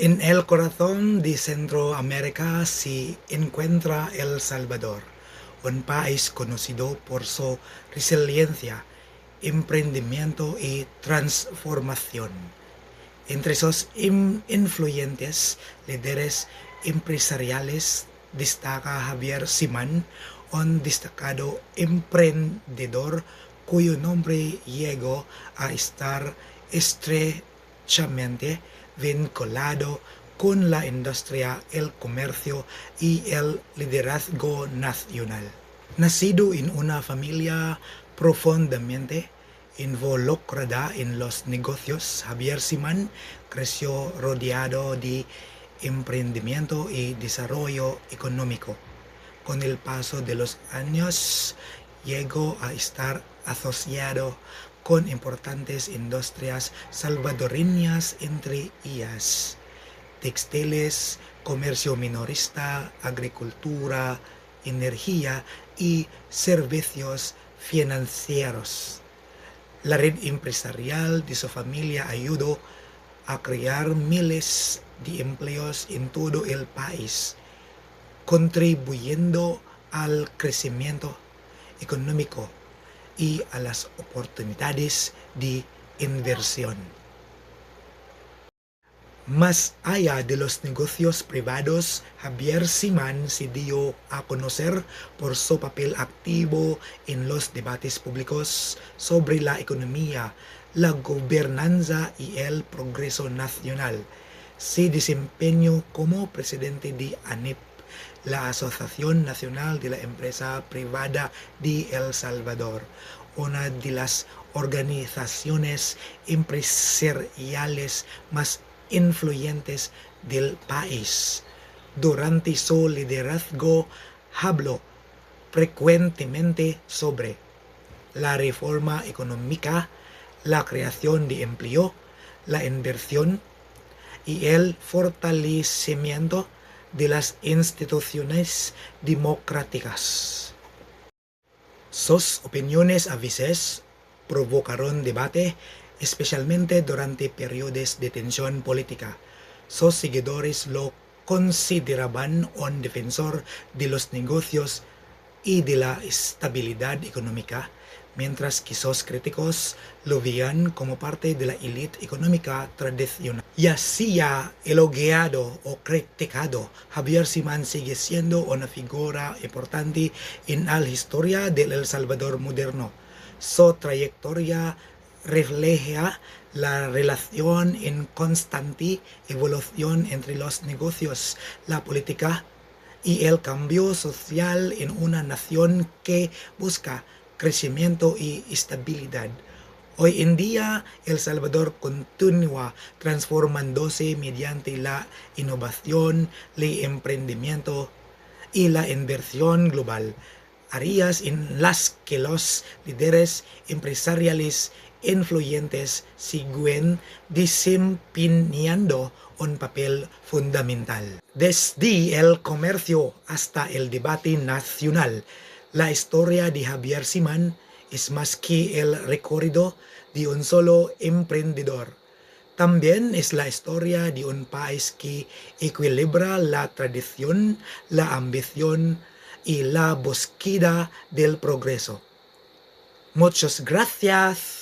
En el corazón de Centroamérica se encuentra El Salvador, un país conocido por su resiliencia, emprendimiento y transformación. Entre sus influyentes líderes empresariales destaca Javier Simán, un destacado emprendedor cuyo nombre llegó a estar estrechamente vinculado con la industria, el comercio y el liderazgo nacional. Nacido en una familia profundamente involucrada en los negocios, Javier Simán creció rodeado de emprendimiento y desarrollo económico. Con el paso de los años, llegó a estar asociado con importantes industrias salvadoreñas, entre ellas textiles, comercio minorista, agricultura, energía y servicios financieros. La red empresarial de su familia ayudó a crear miles de empleos en todo el país, contribuyendo al crecimiento económico y a las oportunidades de inversión. Más allá de los negocios privados, Javier Simán se dio a conocer por su papel activo en los debates públicos sobre la economía, la gobernanza y el progreso nacional. Se desempeñó como presidente de ANEP, la Asociación Nacional de la Empresa Privada de El Salvador, una de las organizaciones empresariales más influyentes del país. Durante su liderazgo habló frecuentemente sobre la reforma económica, la creación de empleo, la inversión y el fortalecimiento de las instituciones democráticas. Sus opiniones a veces provocaron debate, especialmente durante periodos de tensión política. Sus seguidores lo consideraban un defensor de los negocios y de la estabilidad económica, mientras que sus críticos lo veían como parte de la élite económica tradicional. Ya sea elogiado o criticado, Javier Simán sigue siendo una figura importante en la historia del El Salvador moderno. Su trayectoria refleja la relación en constante evolución entre los negocios, la política y el cambio social en una nación que busca crecimiento y estabilidad. Hoy en día, El Salvador continúa transformándose mediante la innovación, el emprendimiento y la inversión global, áreas en las que los líderes empresariales influyentes siguen desempeñando un papel fundamental. Desde el comercio hasta el debate nacional, la historia de Javier Simán es más que el recorrido de un solo emprendedor. También es la historia de un país que equilibra la tradición, la ambición y la búsqueda del progreso. Muchas gracias.